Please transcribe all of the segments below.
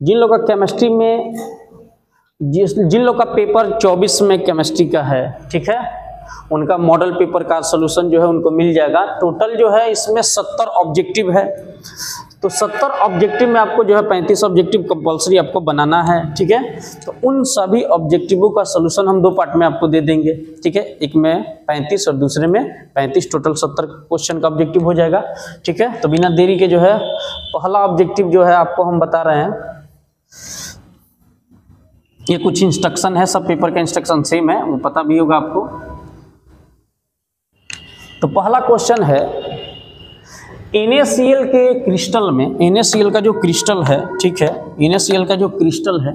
जिन लोग का केमिस्ट्री में जिन लोग का पेपर 24 में केमिस्ट्री का है, ठीक है, उनका मॉडल पेपर का सॉल्यूशन जो है उनको मिल जाएगा। टोटल जो है इसमें 70 ऑब्जेक्टिव है, तो 70 ऑब्जेक्टिव में आपको जो है 35 ऑब्जेक्टिव कंपलसरी आपको बनाना है, ठीक है। तो उन सभी ऑब्जेक्टिवों का सॉल्यूशन हम 2 पार्ट में आपको दे देंगे, ठीक है। एक में 35 और दूसरे में 35, टोटल 70 क्वेश्चन का ऑब्जेक्टिव हो जाएगा, ठीक है। तो बिना देरी के जो है पहला ऑब्जेक्टिव जो है आपको हम बता रहे हैं। ये कुछ इंस्ट्रक्शन है, सब पेपर का इंस्ट्रक्शन सेम है, वो पता भी होगा आपको। तो पहला क्वेश्चन है, NaCl के क्रिस्टल में, NaCl का जो क्रिस्टल है, ठीक है, NaCl का जो क्रिस्टल है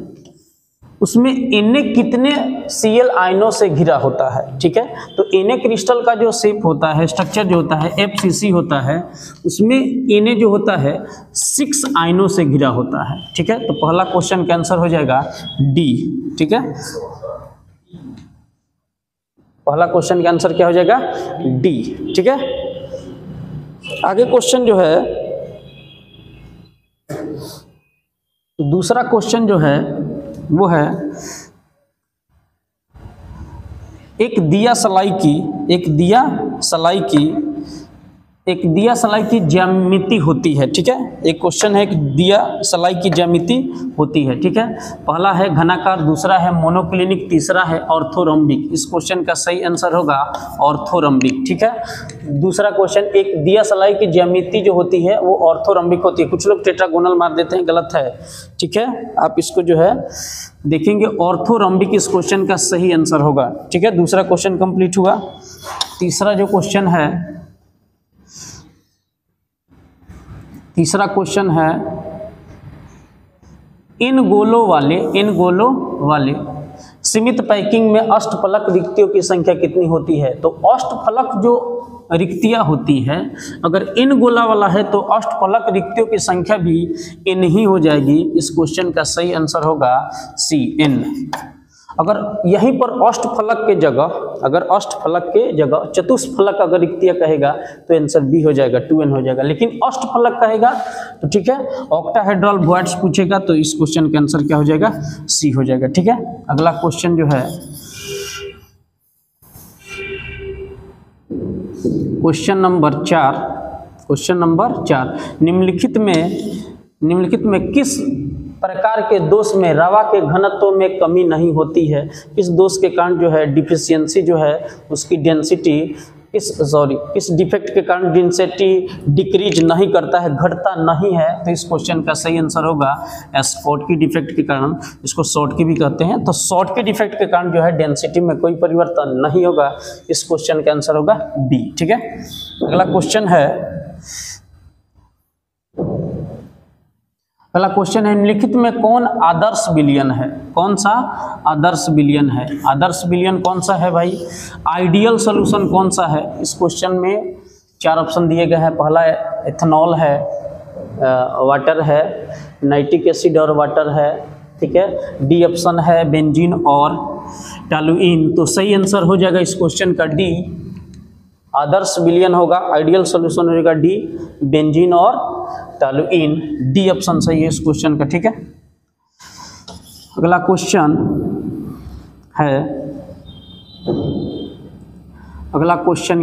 उसमें Na कितने Cl आयनों से घिरा होता है, ठीक है। तो Na क्रिस्टल का जो शेप होता है, स्ट्रक्चर जो होता है FCC होता है, उसमें Na जो होता है 6 आयनों से घिरा होता है, ठीक है। तो पहला क्वेश्चन का आंसर हो जाएगा डी, ठीक है। पहला क्वेश्चन का आंसर क्या हो जाएगा? डी, ठीक है। आगे क्वेश्चन जो है, दूसरा क्वेश्चन जो है वो है एक दिया सलाई की ज्यामिति होती है, ठीक है। एक क्वेश्चन है, एक दिया सलाई की ज्यामिति होती है, ठीक है। पहला है घनाकार, दूसरा है मोनोक्लिनिक, तीसरा है ऑर्थोरोम्बिक। इस क्वेश्चन का सही आंसर होगा ऑर्थोरोम्बिक, ठीक है। दूसरा क्वेश्चन, एक दिया सलाई की ज्यामिति जो होती है वो ऑर्थोरोम्बिक होती है। कुछ लोग टेट्रागोनल मार देते हैं, गलत है, ठीक है। आप इसको जो है देखेंगे, ऑर्थोरोम्बिक इस क्वेश्चन का सही आंसर होगा, ठीक है। दूसरा क्वेश्चन कंप्लीट हुआ। तीसरा जो क्वेश्चन है, तीसरा क्वेश्चन है, इन गोलों वाले सीमित पैकिंग में अष्टफलक रिक्तियों की संख्या कितनी होती है? तो अष्टफलक जो रिक्तियां होती है, अगर इन गोला वाला है तो अष्टफलक रिक्तियों की संख्या भी n ही हो जाएगी। इस क्वेश्चन का सही आंसर होगा सी, n। अगर यहीं पर अष्टफलक के जगह चतुष्फलक अगर रिक्तियां कहेगा तो आंसर बी हो जाएगा, 2n हो जाएगा। लेकिन अष्टफलक कहेगा तो ठीक है, ऑक्टाहेड्रल वॉइड्स पूछेगा तो इस क्वेश्चन का आंसर क्या हो जाएगा? सी हो जाएगा, ठीक है। अगला क्वेश्चन जो है, क्वेश्चन नंबर 4, निम्नलिखित में किस प्रकार के दोष में रवा के घनत्व में कमी नहीं होती है? किस दोष के कारण जो है डिफिशियंसी जो है उसकी डेंसिटी किस डिफेक्ट के कारण डेंसिटी डिक्रीज नहीं करता है, घटता नहीं है? तो इस क्वेश्चन का सही आंसर होगा स्कॉटकी डिफेक्ट के कारण, इसको शॉर्टकी भी कहते हैं। तो शॉर्टकी डिफेक्ट के कारण जो है डेंसिटी में कोई परिवर्तन नहीं होगा। इस क्वेश्चन का आंसर होगा बी, ठीक है। अगला क्वेश्चन है, निम्नलिखित में कौन आदर्श विलयन है? कौन सा आदर्श विलयन है? आदर्श विलयन कौन सा है भाई? आइडियल सॉल्यूशन कौन सा है? इस क्वेश्चन में 4 ऑप्शन दिए गए हैं। पहला एथेनॉल है, वाटर है, नाइट्रिक एसिड और वाटर है, ठीक है। डी ऑप्शन है बेंजीन और टॉलुइन। तो सही आंसर हो जाएगा इस क्वेश्चन का डी, आदर्श विलयन होगा, आइडियल सॉल्यूशन होगा डी, बेंजीन और टॉलुइन। डी ऑप्शन सही है इस क्वेश्चन का, ठीक है। अगला क्वेश्चन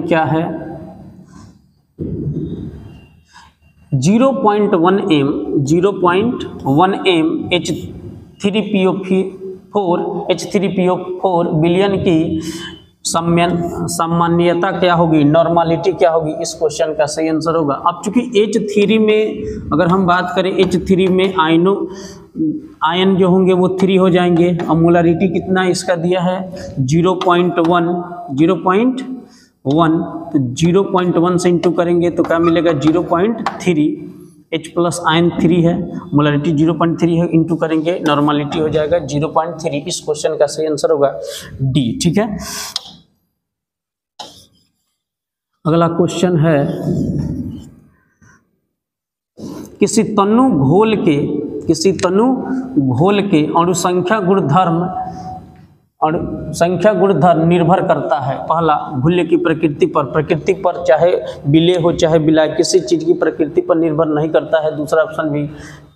क्या है? 0.1 m H3PO4 विलयन की सामान्यता क्या होगी, नॉर्मलिटी क्या होगी? इस क्वेश्चन का सही आंसर होगा। अब चूंकि H3 में अगर हम बात करें, H3 में आयन जो होंगे वो 3 हो जाएंगे। अब मोलरिटी कितना इसका दिया है? 0.1, तो 0.1 से इंटू करेंगे तो क्या मिलेगा? 0.3। H प्लस आयन 3 है, मोलरिटी 0.3 है, इंटू करेंगे नॉर्मलिटी हो जाएगा 0.3। इस क्वेश्चन का सही आंसर होगा डी, ठीक है। अगला क्वेश्चन है, किसी तनु घोल के अणुसंख्या गुणधर्म निर्भर करता है। पहला, घुल्य की प्रकृति पर, चाहे विलेय हो चाहे विलाय, किसी चीज की प्रकृति पर निर्भर नहीं करता है। दूसरा ऑप्शन भी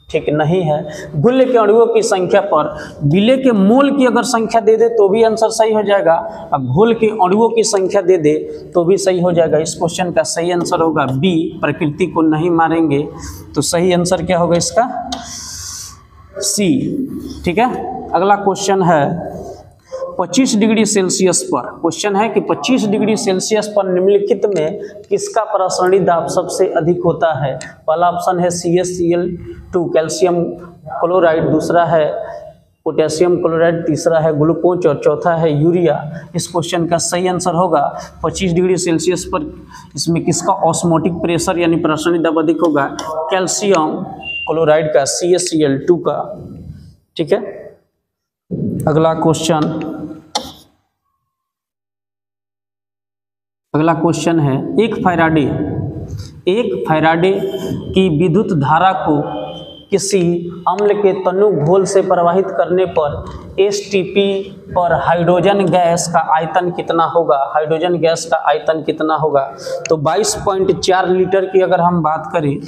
ठीक नहीं है। गुल्य के अणुओं की संख्या पर विलय के मोल की अगर संख्या दे दे तो भी आंसर सही हो जाएगा, अब घोल के अणुओं की संख्या दे दे तो भी सही हो जाएगा। इस क्वेश्चन का सही आंसर होगा बी, प्रकृति को नहीं मारेंगे। तो सही आंसर क्या होगा इसका? सी। ठीक है, अगला क्वेश्चन है 25 डिग्री सेल्सियस पर। क्वेश्चन है कि 25 डिग्री सेल्सियस पर निम्नलिखित में किसका परासरणी दाब सबसे अधिक होता है? पहला ऑप्शन है CaCl2 कैल्शियम क्लोराइड, दूसरा है पोटेशियम क्लोराइड, तीसरा है ग्लूकोज और चौथा है यूरिया। इस क्वेश्चन का सही आंसर होगा 25 डिग्री सेल्सियस पर इसमें किसका ऑस्मोटिक प्रेशर यानी परासरणी दाब अधिक होगा? कैल्शियम क्लोराइड का, CaCl2 का। ठीक है, अगला क्वेश्चन है एक फैराडे की विद्युत धारा को किसी अम्ल के तनु घोल से प्रवाहित करने पर STP पर हाइड्रोजन गैस का आयतन कितना होगा? हाइड्रोजन गैस का आयतन कितना होगा? तो 22.4 लीटर की अगर हम बात करें,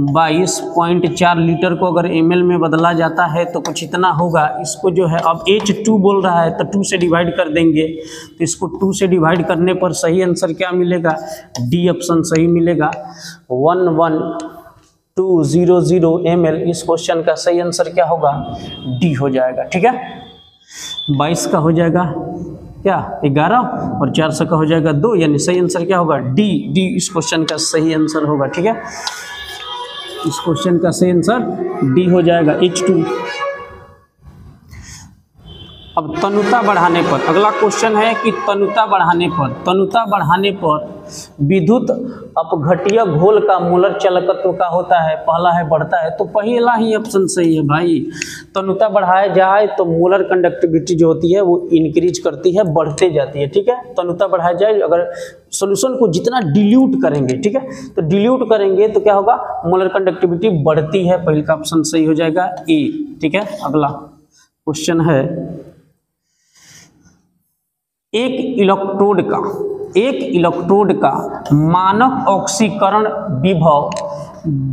22.4 लीटर को अगर ml में बदला जाता है तो कुछ इतना होगा। इसको जो है अब H2 बोल रहा है तो 2 से डिवाइड कर देंगे, तो इसको 2 से डिवाइड करने पर सही आंसर क्या मिलेगा? डी ऑप्शन सही मिलेगा, 11200 ml। इस क्वेश्चन का सही आंसर क्या होगा? डी हो जाएगा। ठीक है, 22 का हो जाएगा क्या 11 और 400 का हो जाएगा 2, यानी सही आंसर क्या होगा? डी इस क्वेश्चन का सही आंसर होगा। ठीक है, इस क्वेश्चन का सही आंसर डी हो जाएगा, H2। अब तनुता बढ़ाने पर अगला क्वेश्चन है कि तनुता बढ़ाने पर विद्युत अपघट्य घोल का मोलर चालकत्व का होता है? पहला है बढ़ता है, तो पहला ही ऑप्शन सही है भाई। तनुता बढ़ाया जाए तो मोलर कंडक्टिविटी जो होती है वो इंक्रीज करती है, बढ़ते जाती है। ठीक है, तनुता बढ़ाया जाए, अगर सॉल्यूशन को जितना डिल्यूट करेंगे, ठीक है, तो डिल्यूट करेंगे तो क्या होगा? मोलर कंडक्टिविटी बढ़ती है। पहले का ऑप्शन सही हो जाएगा, ए। ठीक है, अगला क्वेश्चन है एक इलेक्ट्रोड का मानक ऑक्सीकरण विभव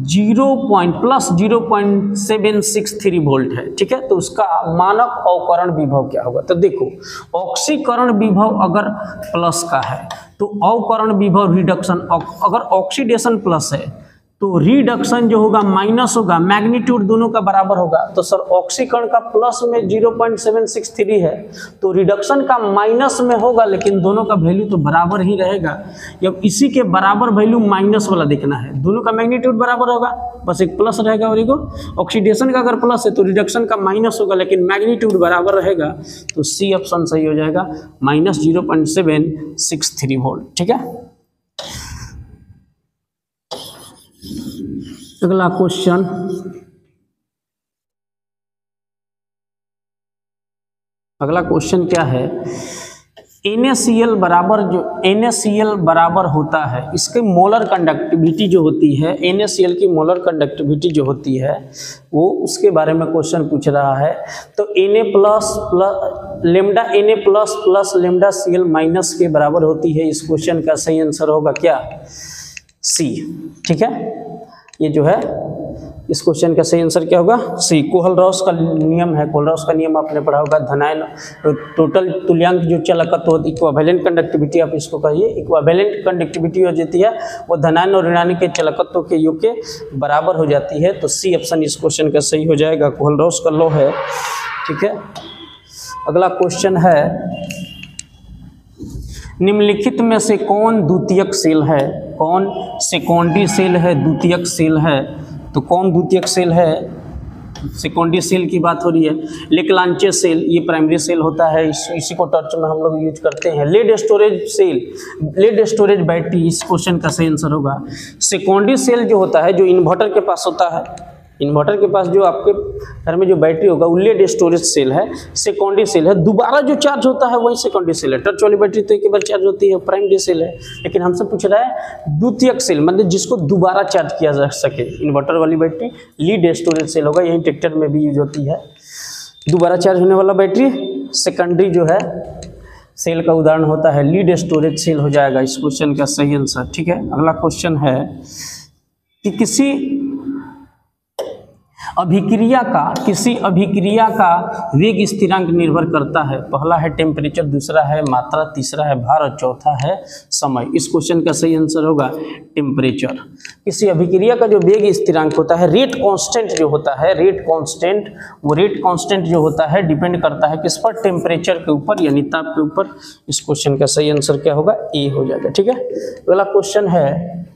0.763 वोल्ट है। ठीक है, तो उसका मानक अवकरण विभव क्या होगा? तो देखो, ऑक्सीकरण विभव अगर प्लस का है तो अवकरण विभव रिडक्शन, अगर ऑक्सीडेशन प्लस है तो रिडक्शन जो होगा माइनस होगा, मैग्नीट्यूड दोनों का बराबर होगा। तो सर ऑक्सीकरण का प्लस में 0.763 है तो रिडक्शन का माइनस में होगा, लेकिन दोनों का वैल्यू तो बराबर ही रहेगा। जब इसी के बराबर वैल्यू माइनस वाला देखना है, दोनों का मैग्नीट्यूड बराबर होगा, बस एक प्लस रहेगा और एक ऑक्सीडेशन का अगर प्लस है तो रिडक्शन का माइनस होगा, लेकिन मैग्नीट्यूड बराबर रहेगा। तो सी ऑप्शन सही हो जाएगा, -0.763 वोल्ट। ठीक है, अगला क्वेश्चन क्या है? NaCl बराबर होता है, इसके मोलर कंडक्टिविटी जो होती है, NaCl की मोलर कंडक्टिविटी जो होती है वो उसके बारे में क्वेश्चन पूछ रहा है। तो Na plus lambda Na plus lambda Cl minus के बराबर होती है। इस क्वेश्चन का सही आंसर होगा क्या? सी। ठीक है, ये जो है इस क्वेश्चन का सही आंसर क्या होगा? सी। कोहलरॉस का नियम है, कोहलरॉस का नियम आपने पढ़ा होगा, धनायन टोटल तुल्यांक जो चालकत्व इक्विवेलेंट कंडक्टिविटी आप इसको कहिए, इक्विवेलेंट कंडक्टिविटी हो जाती है वो धनायन और ऋणायन के चालकत्व के योग के बराबर हो जाती है। तो सी ऑप्शन इस क्वेश्चन का सही हो जाएगा, कोहलरॉस का लॉ है। ठीक है, अगला क्वेश्चन है निम्नलिखित में से कौन द्वितीयक सेल है? कौन सेकेंडरी सेल है, द्वितीयक सेल है? तो कौन द्वितीयक सेल है? सेकेंडरी सेल की बात हो रही है। लेक्लांचे सेल ये प्राइमरी सेल होता है, इसी को टर्च में हम लोग यूज करते हैं। Lead storage cell, lead storage battery, इस क्वेश्चन का सही आंसर होगा। सेकेंडरी सेल जो होता है, जो इन्वर्टर के पास होता है, इन्वर्टर के पास जो आपके घर में जो बैटरी होगा वो लेड स्टोरेज सेल है, सेकेंडरी सेल है। दोबारा जो चार्ज होता है वही सेकेंडरी सेल है। टच वाली बैटरी तो एक बार चार्ज होती है, प्राइमरी सेल है। लेकिन हमसे पूछ रहा है द्वितीयक सेल, मतलब जिसको दोबारा चार्ज किया जा सके। इन्वर्टर वाली बैटरी लीड स्टोरेज सेल होगा, यही ट्रैक्टर में भी यूज होती है। दोबारा चार्ज होने वाला बैटरी सेकेंडरी जो है सेल का उदाहरण होता है, लीड स्टोरेज सेल हो जाएगा इस क्वेश्चन का सही आंसर। ठीक है, अगला क्वेश्चन है कि किसी अभिक्रिया का, किसी अभिक्रिया का वेग स्थिरांक निर्भर करता है। पहला है टेम्परेचर, दूसरा है मात्रा, तीसरा है भार और चौथा है समय। इस क्वेश्चन का सही आंसर होगा टेम्परेचर। किसी अभिक्रिया का जो वेग स्थिरांक होता है, रेट कांस्टेंट जो होता है, रेट कांस्टेंट, वो रेट कांस्टेंट जो होता है डिपेंड करता है किस पर, टेम्परेचर के ऊपर यानी ताप के ऊपर। इस क्वेश्चन का सही आंसर क्या होगा, ए हो जाएगा। ठीक है, अगला क्वेश्चन है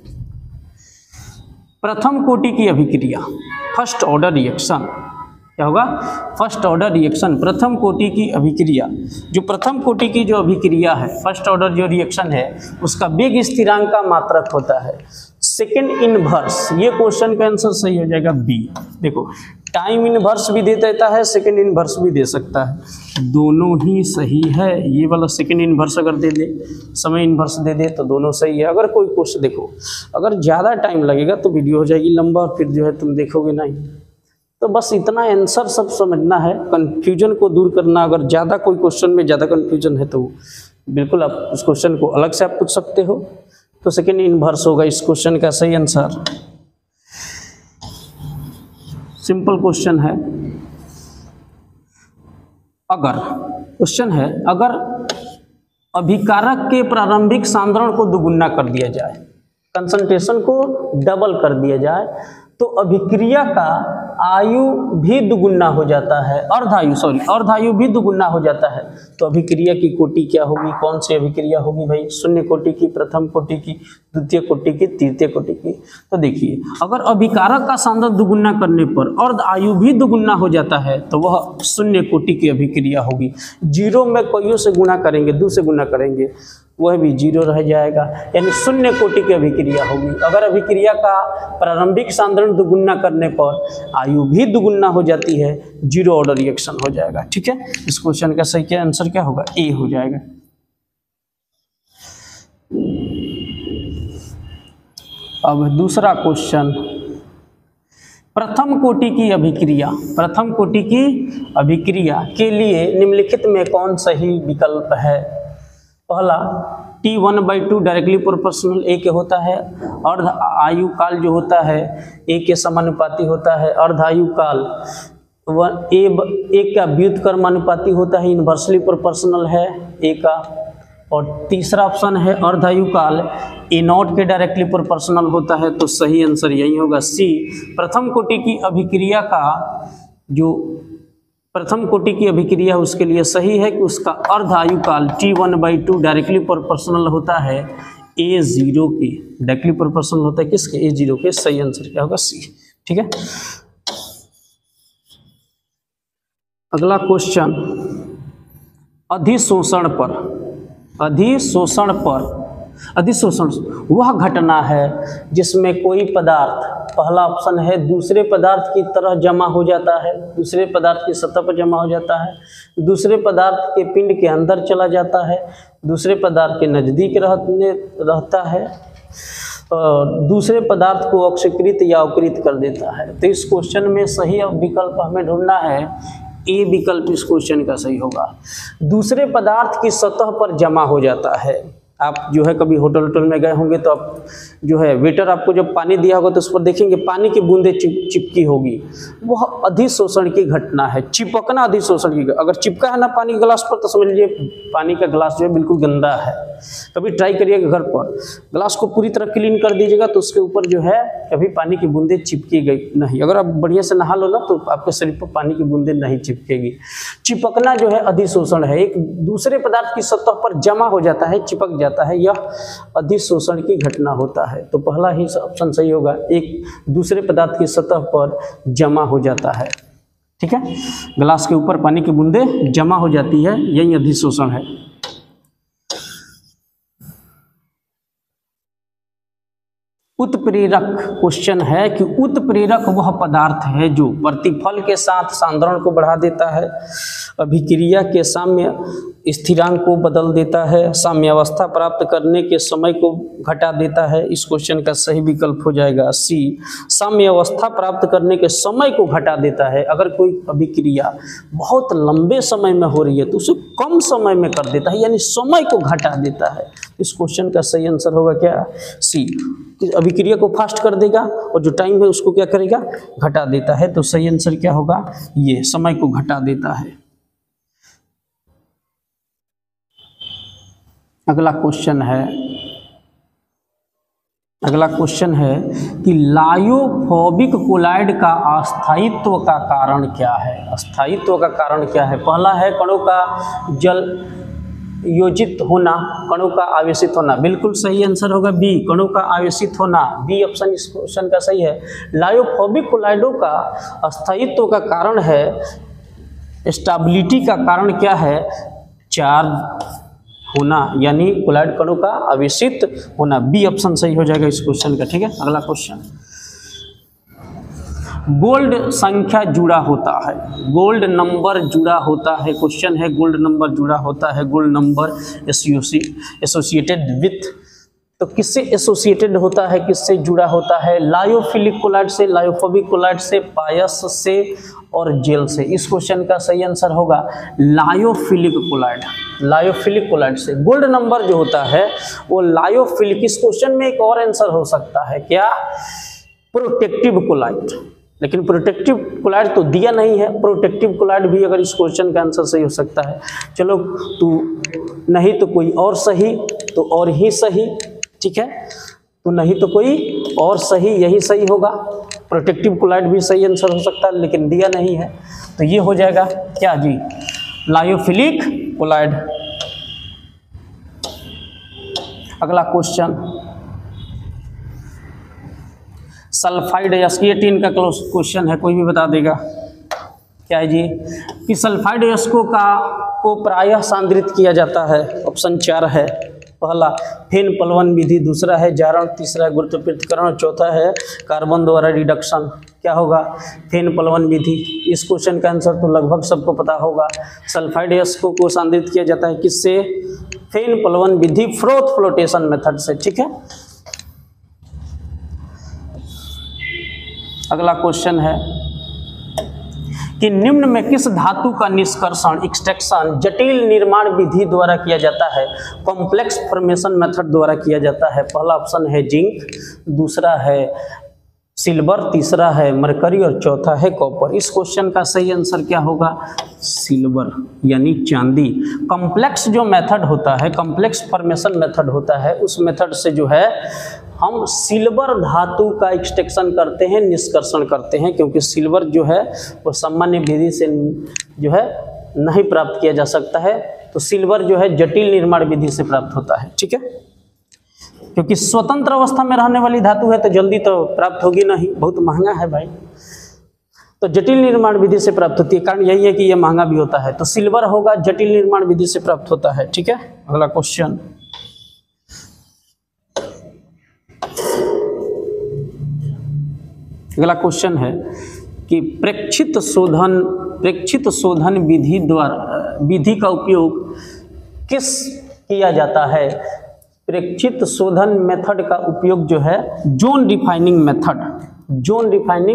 प्रथम कोटि की अभिक्रिया, फर्स्ट ऑर्डर रिएक्शन। क्या होगा, फर्स्ट ऑर्डर रिएक्शन, प्रथम कोटि की अभिक्रिया। जो प्रथम कोटि की जो अभिक्रिया है, फर्स्ट ऑर्डर जो रिएक्शन है, उसका वेग स्थिरांक का मात्रक होता है सेकेंड इनवर्स। ये क्वेश्चन का आंसर सही हो जाएगा बी। देखो, टाइम इनवर्स भी दे देता है, सेकेंड इनवर्स भी दे सकता है, दोनों ही सही है। ये वाला सेकेंड इनवर्स अगर दे दे, समय इनवर्स दे दे, तो दोनों सही है। अगर कोई क्वेश्चन, देखो अगर ज़्यादा टाइम लगेगा तो वीडियो हो जाएगी लंबा और फिर जो है तुम देखोगे नहीं। तो बस इतना आंसर सब समझना है, कन्फ्यूजन को दूर करना। अगर ज़्यादा कोई क्वेश्चन में ज़्यादा कन्फ्यूजन है तो बिल्कुल आप उस क्वेश्चन को अलग से आप पूछ सकते हो। तो सेकेंड इनवर्स होगा इस क्वेश्चन का सही आंसर। सिंपल क्वेश्चन है। अगर क्वेश्चन है, अगर अभिकारक के प्रारंभिक सांद्रण को दुगुना कर दिया जाए, कंसंट्रेशन को डबल कर दिया जाए, तो अभिक्रिया का आयु भी दुगुना हो जाता है, अर्धायु भी दुगुना हो जाता है। तो अभिक्रिया की कोटि क्या होगी, कौन सी अभिक्रिया होगी भाई, शून्य कोटि की, प्रथम कोटि की, द्वितीय कोटि की, तृतीय कोटि की। तो देखिए, अगर अभिकारक का सांद्रण दुगुना करने पर अर्धायु भी दुगुना हो जाता है तो वह शून्य कोटि की अभिक्रिया होगी। जीरो में कोइयों से गुणा करेंगे, 2 से गुणा करेंगे, वह भी जीरो रह जाएगा, यानी शून्य कोटि की अभिक्रिया होगी। अगर अभिक्रिया का प्रारंभिक सांद्रण दुगुना करने पर आयु भी दुगुना हो जाती है, जीरो ऑर्डर रिएक्शन हो जाएगा। ठीक है, इस क्वेश्चन का सही आंसर क्या होगा, ए हो जाएगा। अब दूसरा क्वेश्चन, प्रथम कोटि की अभिक्रिया, प्रथम कोटि की अभिक्रिया के लिए निम्नलिखित में कौन सही विकल्प है। पहला T1/2 डायरेक्टली प्रोपोर्शनल ए के होता है, अर्ध आयु काल जो होता है ए के समानुपाती होता है, अर्ध आयु काल ए का व्युत्क्रमानुपाती होता है, इन्वर्सली प्रोपोर्शनल है ए का। और तीसरा ऑप्शन है अर्ध आयु काल A0 के डायरेक्टली प्रोपोर्शनल होता है। तो सही आंसर यही होगा सी। प्रथम कोटि की अभिक्रिया का जो प्रथम कोटि की अभिक्रिया उसके लिए सही है कि उसका अर्ध आयु काल T1/2 डायरेक्टली प्रोपोर्शनल होता है A0 के, डायरेक्टली प्रोपोर्शनल होता है किसके, A0 के। सही आंसर क्या होगा, सी। ठीक है, अगला क्वेश्चन, अधिशोषण पर। अधिशोषण वह घटना है जिसमें कोई पदार्थ, पहला ऑप्शन है दूसरे पदार्थ की तरह जमा हो जाता है, दूसरे पदार्थ की सतह पर जमा हो जाता है, दूसरे पदार्थ के पिंड के अंदर चला जाता है, दूसरे पदार्थ के नज़दीक रहता है, और दूसरे पदार्थ को अक्षकृत या अवकृत कर देता है। तो इस क्वेश्चन में सही विकल्प हमें ढूंढना है, ए विकल्प इस क्वेश्चन का सही होगा। दूसरे पदार्थ की सतह पर जमा हो जाता है। आप जो है कभी होटल में गए होंगे तो आप जो है वेटर आपको जब पानी दिया होगा तो उस पर देखेंगे पानी की बूंदें चिपकी होगी, वह अधिशोषण की घटना है। चिपकना अधिशोषण की, अगर चिपका है ना पानी गिलास पर तो समझ लीजिए पानी का गिलास जो है बिल्कुल गंदा है। कभी ट्राई करिएगा घर पर, गिलास को पूरी तरह क्लीन कर दीजिएगा तो उसके ऊपर जो है कभी पानी की बूंदें चिपकी गई नहीं। अगर आप बढ़िया से नहा लो ना तो आपके शरीर पर पानी की बूंदें नहीं चिपकेगी। चिपकना जो है अधिशोषण है, एक दूसरे पदार्थ की सतह पर जमा हो जाता है, चिपक जाता है, यह अधिशोषण की घटना होता है। तो पहला ही ऑप्शन सही होगा, एक दूसरे पदार्थ की सतह पर जमा हो जाता है। ठीक है, गिलास के ऊपर पानी की बूंदें जमा हो जाती है, यही अधिशोषण है। उत्प्रेरक क्वेश्चन है कि उत्प्रेरक वह पदार्थ है जो प्रतिफल के साथ सांद्रण को बढ़ा देता है, अभिक्रिया के साम्य स्थिरांक को बदल देता है, साम्यावस्था प्राप्त करने के समय को घटा देता है। इस क्वेश्चन का सही विकल्प हो जाएगा सी, साम्यावस्था प्राप्त करने के समय को घटा देता है। अगर कोई अभिक्रिया बहुत लंबे समय में हो रही है तो उसे कम समय में कर देता है, यानी समय को घटा देता है। इस क्वेश्चन का सही आंसर होगा क्या, सी। अभिक्रिया अभिक्रिया को फास्ट कर देगा और जो टाइम है उसको क्या करेगा, घटा देता है। तो सही आंसर क्या होगा, ये समय को घटा देता है। अगला क्वेश्चन है कि लायोफोबिक कोलाइड का अस्थायित्व का कारण क्या है। अस्थायित्व का कारण क्या है? पहला है कणों का जल योजित होना, कणों का आवेशित होना, बिल्कुल सही आंसर होगा बी, कणों का आवेशित होना। बी ऑप्शन इस क्वेश्चन का सही है। लायोफोबिक कोलाइडों का अस्थायित्व का कारण है, स्टेबिलिटी का कारण क्या है, चार्ज होना, यानी कोलाइड कणों का आवेशित होना। बी ऑप्शन सही हो जाएगा इस क्वेश्चन का। ठीक है, अगला क्वेश्चन, गोल्ड संख्या जुड़ा होता है, गोल्ड नंबर जुड़ा होता है। क्वेश्चन है गोल्ड नंबर जुड़ा होता है, गोल्ड नंबर एसोसिएटेड विथ, तो किससे एसोसिएटेड होता है, किससे जुड़ा होता है? लायोफिलिक कोलाइड से, लायोफोबिक कोलाइड से, पायस से और जेल से। इस क्वेश्चन का सही आंसर होगा लायोफिलिक कोलाइड, लायोफिलिक कोलाइड से। गोल्ड नंबर जो होता है वो लायोफिलिक। इस क्वेश्चन में एक और आंसर हो सकता है क्या, प्रोटेक्टिव कोलाइड, लेकिन प्रोटेक्टिव कोलाइड तो दिया नहीं है। प्रोटेक्टिव कोलाइड भी अगर इस क्वेश्चन का आंसर सही हो सकता है। चलो तो नहीं तो कोई और सही, तो और ही सही, ठीक है, तो नहीं तो कोई और सही, यही सही होगा। प्रोटेक्टिव कोलाइड भी सही आंसर हो सकता है, लेकिन दिया नहीं है, तो ये हो जाएगा क्या जी, लायोफिलिक कोलाइड। अगला क्वेश्चन, सल्फाइड एस्केटीन का क्वेश्चन है, कोई भी बता देगा क्या है जी, कि सल्फाइड एस्को को प्रायः सांद्रित किया जाता है। ऑप्शन 4 है, पहला फेन प्लवन विधि, दूसरा है जारण, तीसरा है गुरुत्व पृथक्करण और चौथा है कार्बन द्वारा रिडक्शन। क्या होगा, फेन प्लवन विधि। इस क्वेश्चन का आंसर तो लगभग सबको पता होगा। सल्फाइड एस्को को सांद्रित किया जाता है किससे, फेन प्लवन विधि, फ्रोथ फ्लोटेशन मेथड से। ठीक है, अगला क्वेश्चन है कि निम्न में किस धातु का निष्कर्षण एक्सट्रैक्शन जटिल निर्माण विधि द्वारा किया जाता है, कॉम्प्लेक्स फॉर्मेशन मेथड द्वारा किया जाता है। पहला ऑप्शन है जिंक, दूसरा है सिल्वर, तीसरा है मरकरी और चौथा है कॉपर। इस क्वेश्चन का सही आंसर क्या होगा, सिल्वर यानी चांदी। कॉम्प्लेक्स जो मेथड होता है, कॉम्प्लेक्स फॉर्मेशन मेथड होता है, उस मेथड से जो है हम सिल्वर धातु का एक्सट्रैक्शन करते हैं, निष्कर्षण करते हैं, क्योंकि सिल्वर जो है वो सामान्य विधि से जो है नहीं प्राप्त किया जा सकता है। तो सिल्वर जो है जटिल निर्माण विधि से प्राप्त होता है। ठीक है, क्योंकि स्वतंत्र अवस्था में रहने वाली धातु है तो जल्दी तो प्राप्त होगी नहीं, बहुत महंगा है भाई, तो जटिल निर्माण विधि से प्राप्त होती है। कारण यही है कि यह महंगा भी होता है, तो सिल्वर होगा, जटिल निर्माण विधि से प्राप्त होता है। ठीक है, अगला क्वेश्चन, अगला क्वेश्चन है कि प्रेक्षित शोधन विधि का उपयोग किस किया जाता है। प्रेक्षित शोधन मेथड का उपयोग जो है जोन डिफाइनिंग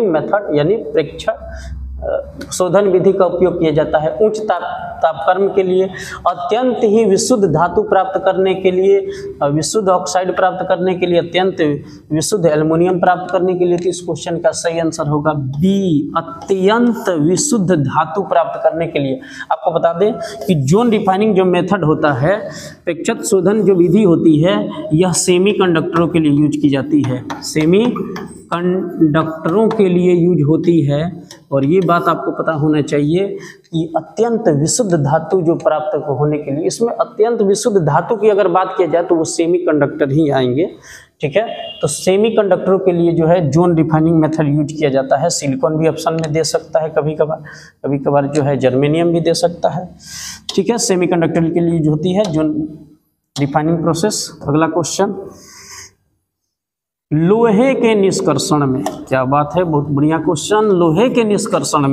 मेथड यानी प्रेक्षक शोधन विधि का उपयोग किया जाता है। उच्च तापक्रम के लिए, अत्यंत ही विशुद्ध धातु प्राप्त करने के लिए, विशुद्ध ऑक्साइड प्राप्त करने के लिए, अत्यंत विशुद्ध एल्युमिनियम प्राप्त करने के लिए। तो इस क्वेश्चन का सही आंसर होगा बी, अत्यंत विशुद्ध धातु प्राप्त करने के लिए। आपको बता दें कि जोन डिफाइनिंग जो मेथड होता है, प्रेक्षक शोधन जो विधि होती है, यह सेमीकंडक्टरों के लिए यूज की जाती है, सेमीकंडक्टरों के लिए यूज होती है। और ये बात आपको पता होना चाहिए कि अत्यंत विशुद्ध धातु जो प्राप्त होने के लिए, इसमें अत्यंत विशुद्ध धातु की अगर बात किया जाए तो वो सेमीकंडक्टर ही आएंगे। ठीक है, तो सेमीकंडक्टरों के लिए जो है जोन डिफाइनिंग मेथड यूज किया जाता है। सिलिकॉन भी ऑप्शन में दे सकता है कभी कभार जो है जर्मेनियम भी दे सकता है। ठीक है, सेमीकंडक्टर के लिए यूज होती है जोन डिफाइनिंग प्रोसेस। अगला क्वेश्चन, लोहे के निष्कर्षण में, क्या बात है, बहुत बढ़िया क्वेश्चन। लोहे के निष्कर्षण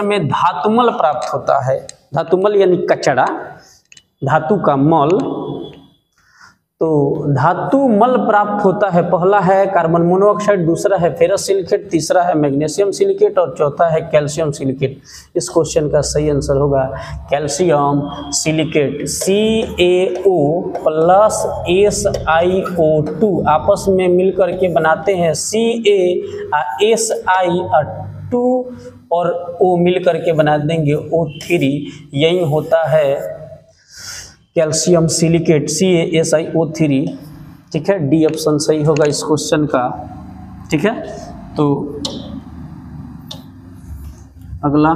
में धातुमल प्राप्त होता है। धातुमल यानी कचरा, धातु का मल। तो धातु मल प्राप्त होता है, पहला है कार्बन मोनोऑक्साइड, दूसरा है फेरस सिलिकेट, तीसरा है मैग्नीशियम सिलिकेट और चौथा है कैल्शियम सिलिकेट। इस क्वेश्चन का सही आंसर होगा calcium silicate. CaO plus SiO2 आपस में मिल करके बनाते हैं CaSi2 और O मिल करके बना देंगे O3, यही होता है कैल्शियम सिलिकेट CaSiO3। ठीक है, डी ऑप्शन सही होगा इस क्वेश्चन का। ठीक है, तो अगला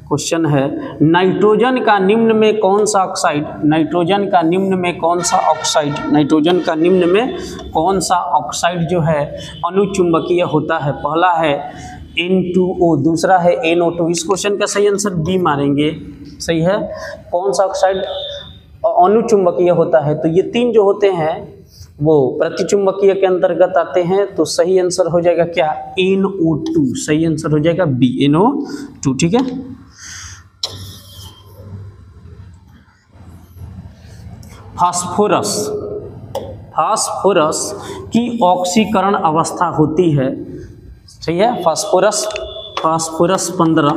क्वेश्चन है नाइट्रोजन का निम्न में कौन सा ऑक्साइड, नाइट्रोजन का निम्न में कौन सा ऑक्साइड, नाइट्रोजन का निम्न में कौन सा ऑक्साइड जो है अनुचुंबकीय होता है। पहला है N2O, दूसरा है NO2। इस क्वेश्चन का सही आंसर बी मारेंगे। सही है, कौन सा ऑक्साइड अनुचुंबकीय होता है, तो ये तीन जो होते हैं वो प्रतिचुंबकीय के अंतर्गत आते हैं। तो सही आंसर हो जाएगा क्या, NO2। सही आंसर हो जाएगा बी, NO2। ठीक है, फास्फोरस, फास्फोरस की ऑक्सीकरण अवस्था होती है। सही है, फास्फोरस, फास्फोरस 15,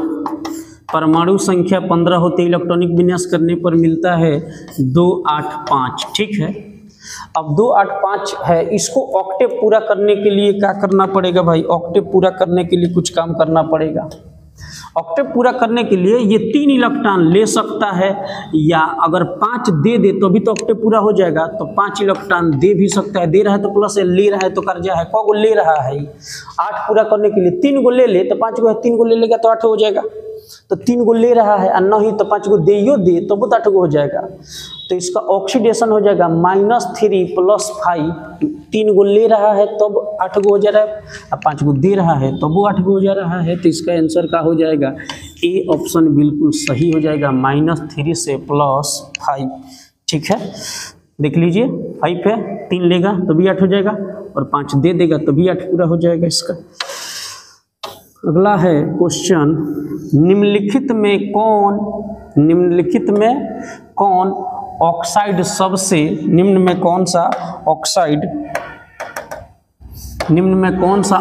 परमाणु संख्या 15 होती है, इलेक्ट्रॉनिक विन्यास करने पर मिलता है 285। ठीक है, अब 285 है, इसको ऑक्टेव पूरा करने के लिए क्या करना पड़ेगा भाई, ऑक्टेव पूरा करने के लिए कुछ काम करना पड़ेगा। ऑक्टेव पूरा करने के लिए ये 3 इलेक्ट्रॉन ले सकता है, या अगर 5 दे दे तो भी तो ऑक्टेव पूरा हो जाएगा। तो 5 इलेक्ट्रॉन दे भी सकता है, दे रहा है तो प्लस है, ले रहा है तो कर्जा है। कौ गो ले रहा है, 8 पूरा करने के लिए 3 गो ले ले तो 5 गो है, 3 गो ले लेगा तो 8 हो जाएगा। तो 3 गो ले रहा है और नहीं तो 5 गो दे तो बहुत 8 गो हो जाएगा। तो इसका ऑक्सीडेशन हो जाएगा -3 + 5। 3 गो ले रहा है तब 8 गो हो जा रहा है, और 5 गो दे रहा है तब वो 8 गो हो जा रहा है। तो इसका आंसर क्या हो जाएगा, ए ऑप्शन बिल्कुल सही हो जाएगा, -3 से +5। ठीक है, देख लीजिए, 5 है, 3 लेगा तो भी 8 हो जाएगा, और 5 दे देगा तो भी 8 पूरा हो जाएगा इसका। अगला है क्वेश्चन, निम्नलिखित में कौन ऑक्साइड सबसे, निम्न में कौन सा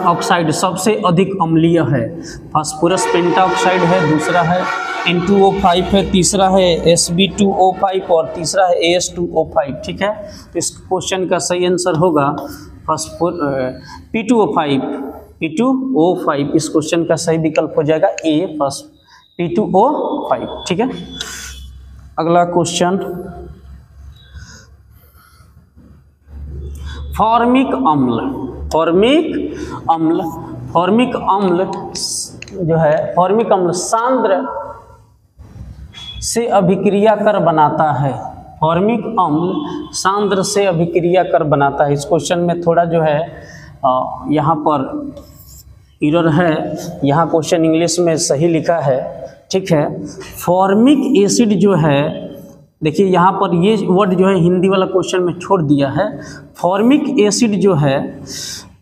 ऑक्साइड सबसे अधिक अम्लीय है। फास्फोरस पेंटाऑक्साइड है, दूसरा है N2O5 है, तीसरा है Sb2O5 और तीसरा है As2O5। ठीक है, तो इस क्वेश्चन का सही आंसर होगा P2O5। इस क्वेश्चन का सही विकल्प हो जाएगा ए, फर्स्ट P2O5। ठीक है, अगला क्वेश्चन, फॉर्मिक अम्ल सांद्र से अभिक्रिया कर बनाता है। फॉर्मिक अम्ल सांद्र से अभिक्रिया कर बनाता है। इस क्वेश्चन में थोड़ा जो है यहाँ पर एरर है, यहाँ क्वेश्चन इंग्लिश में सही लिखा है। ठीक है, फॉर्मिक एसिड जो है, देखिए यहाँ पर ये वर्ड जो है हिंदी वाला क्वेश्चन में छोड़ दिया है। फॉर्मिक एसिड जो है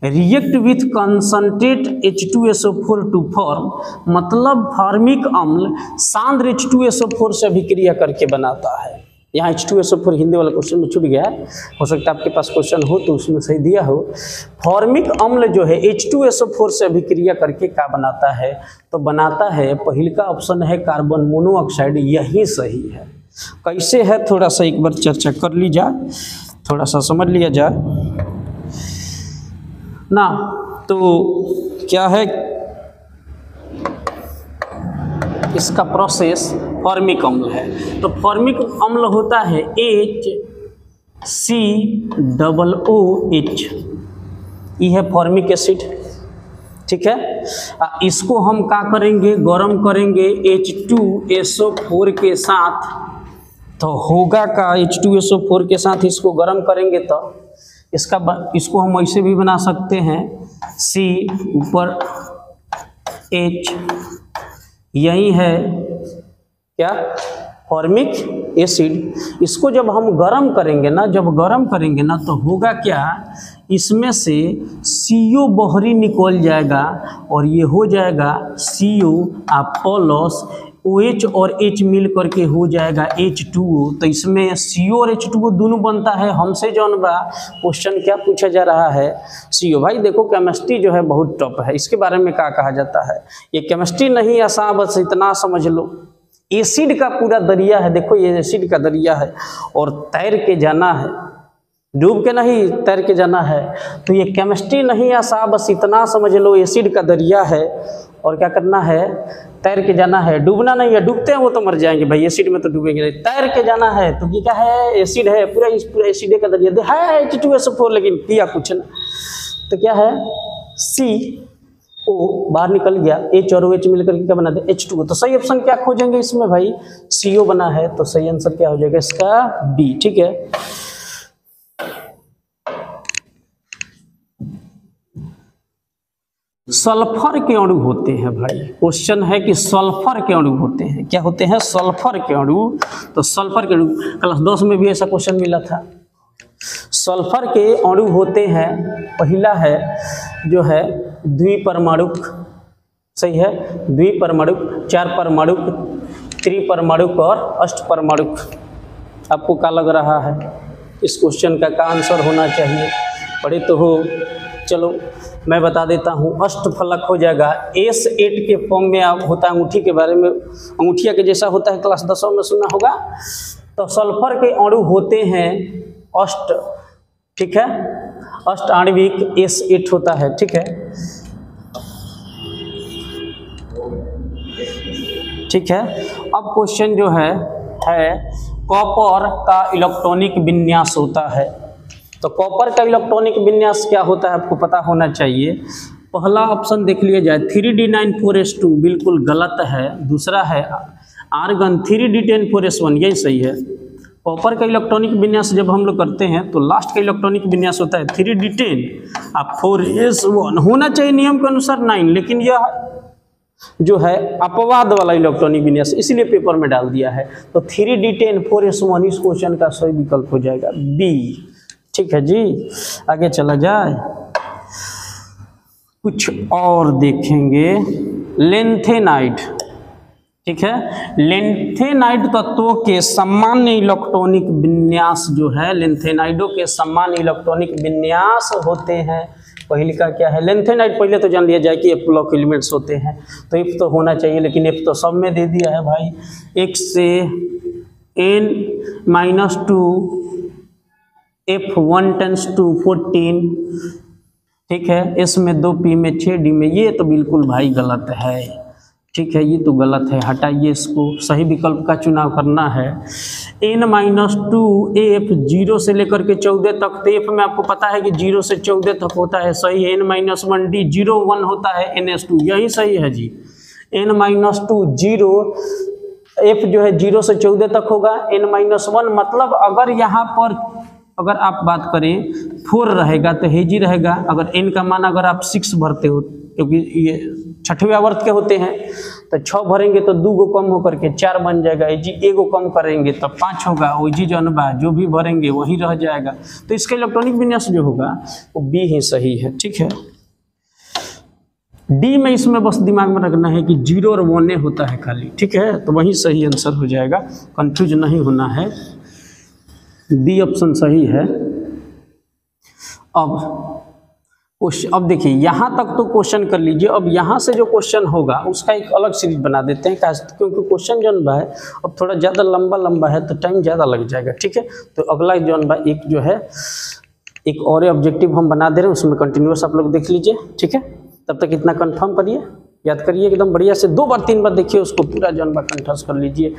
react with concentrate H2SO4 to form, मतलब फॉर्मिक अम्ल सांद्र H2SO4 से अभिक्रिया करके बनाता है। यहाँ H2SO4 हिंदी वाला क्वेश्चन में छूट गया है, हो सकता है आपके पास क्वेश्चन हो तो उसमें सही दिया हो। फॉर्मिक अम्ल जो है H2SO4 से अभिक्रिया करके क्या बनाता है, तो बनाता है, पहले का ऑप्शन है कार्बन मोनोऑक्साइड, यही सही है। कैसे है थोड़ा सा एक बार चर्चा कर ली जाए, थोड़ा सा समझ लिया जाए ना। तो क्या है इसका प्रोसेस, फॉर्मिक अम्ल है। तो फॉर्मिक अम्ल होता है HCOOH, ये है फॉर्मिक एसिड। ठीक है, इसको हम क्या करेंगे, गरम करेंगे H2SO4 के साथ, तो होगा का H2SO4 के साथ इसको गर्म करेंगे तो इसको हम ऐसे भी बना सकते हैं, C ऊपर H, यही है क्या, फॉर्मिक एसिड। इसको जब हम गर्म करेंगे ना, तो होगा क्या, इसमें से CO बहरी निकल जाएगा और ये हो जाएगा CO प्लस OH और H मिल करके हो जाएगा H2O। तो इसमें CO और H2O दोनों बनता है। हमसे जौन बा क्वेश्चन क्या पूछा जा रहा है, CO। भाई देखो केमिस्ट्री जो है बहुत टफ है, इसके बारे में क्या कहा जाता है, ये केमिस्ट्री नहीं आसान, बस इतना समझ लो एसिड का पूरा दरिया है। देखो ये एसिड का दरिया है और तैर के जाना है, डूब के नहीं तैर के जाना है। तो ये केमिस्ट्री नहीं आसान, बस इतना समझ लो एसिड का दरिया है और क्या करना है, तैर के जाना है, डूबना नहीं है। डूबते हैं वो तो मर जाएंगे भाई, एसिड में तो डूबेंगे नहीं, तैर के जाना है। तो ये क्या है, एसिड है, पूरा एसिड का दरिया है H2SO4, लेकिन पिया कुछ ना। तो क्या है, CO बाहर निकल गया, H और OH मिलकर के क्या बना दे, H2O। तो सही ऑप्शन क्या खोजेंगे इसमें भाई, CO बना है, तो सही आंसर क्या हो जाएगा इसका B। ठीक है, सल्फर के अणु होते हैं भाई, क्वेश्चन है कि सल्फर के अणु होते हैं, क्या होते हैं, सल्फर के अणु। तो सल्फर के अणु क्लास 10 में भी ऐसा क्वेश्चन मिला था। सल्फर के अणु होते हैं, पहला है जो है द्विपरमाणुक, सही है, द्विपरमाणुक, 4 परमाणुक, त्रिपरमाणुक और अष्टपरमाणुक। आपको क्या लग रहा है इस क्वेश्चन का आंसर होना चाहिए, पढ़े तो हो। चलो मैं बता देता हूँ, अष्टफलक हो जाएगा, S8 के फॉर्म में होता है, अंगूठी के बारे में, अंगूठिया के जैसा होता है, क्लास 10 में सुना होगा। तो सल्फर के अणु होते हैं अष्ट, ठीक है, अष्ट आणविक S8 होता है। ठीक है, ठीक है। अब क्वेश्चन जो है कॉपर का इलेक्ट्रॉनिक विन्यास होता है। तो कॉपर का इलेक्ट्रॉनिक विन्यास क्या होता है आपको पता होना चाहिए। पहला ऑप्शन देख लिया जाए 3D9 4s2, बिल्कुल गलत है। दूसरा है आर्गन 3D10 4s1, यही सही है। कॉपर का इलेक्ट्रॉनिक विन्यास जब हम लोग करते हैं तो लास्ट का इलेक्ट्रॉनिक विन्यास होता है 3D10 अब 4s1, होना चाहिए नियम के अनुसार 9, लेकिन यह जो है अपवाद वाला इलेक्ट्रॉनिक विन्यास, इसीलिए पेपर में डाल दिया है। तो 3D10 4s1 इस क्वेश्चन का सही विकल्प हो जाएगा B। ठीक है जी, आगे चला जाए, कुछ और देखेंगे। लेंथेनाइड, ठीक है, लेंथेनाइड तत्वों के सामान्य इलेक्ट्रॉनिक विन्यास जो है, लेंथेनाइडों के सामान्य इलेक्ट्रॉनिक विन्यास होते हैं। पहले का क्या है, लेंथेनाइड पहले तो जान लिया जाए कि F ब्लॉक एलिमेंट्स होते हैं, तो F तो होना चाहिए, लेकिन F तो सब में दे दिया है भाई। X से N-2 F1 टेंस टू 14, ठीक है, S में 2P में 6D में, ये तो बिल्कुल भाई गलत है। ठीक है, ये तो गलत है, हटाइए इसको, सही विकल्प का चुनाव करना है। N-2 F 0 से लेकर के 14 तक, तो F में आपको पता है कि 0 से 14 तक होता है, सही है। N-1D 0 1 होता है NS2, यही सही है जी। N-2 0, F जो है 0 से 14 तक होगा। N-1 मतलब अगर यहाँ पर अगर आप बात करें 4 रहेगा तो हेजी रहेगा। अगर n का मान अगर आप 6 भरते हो, क्योंकि ये 6वें आवर्त के होते हैं, तो 6 भरेंगे तो 2 को कम होकर के 4 बन जाएगा। हेजी 1 को कम करेंगे तो 5 होगा। ओजी जो बा जो भी भरेंगे वही रह जाएगा। तो इसका इलेक्ट्रॉनिक विन्यास जो होगा वो B ही सही है। ठीक है, D में इसमें बस दिमाग में रखना है कि 0 और 1 होता है खाली। ठीक है, तो वही सही आंसर हो जाएगा, कंफ्यूज नहीं होना है। D ऑप्शन सही है। अब देखिए यहाँ तक तो क्वेश्चन कर लीजिए। अब यहाँ से जो क्वेश्चन होगा उसका एक अलग सीरीज बना देते हैं, क्योंकि क्वेश्चन जो है अब थोड़ा ज़्यादा लंबा है तो टाइम ज़्यादा लग जाएगा। ठीक है, तो अगला एक जो है एक और ऑब्जेक्टिव हम बना दे रहे हैं, उसमें कंटिन्यूस आप लोग देख लीजिए। ठीक है, तब तक इतना कंफर्म करिए, याद करिए एकदम बढ़िया से, 2 बार 3 बार देखिए उसको, पूरा कंठस्थ कर लीजिए।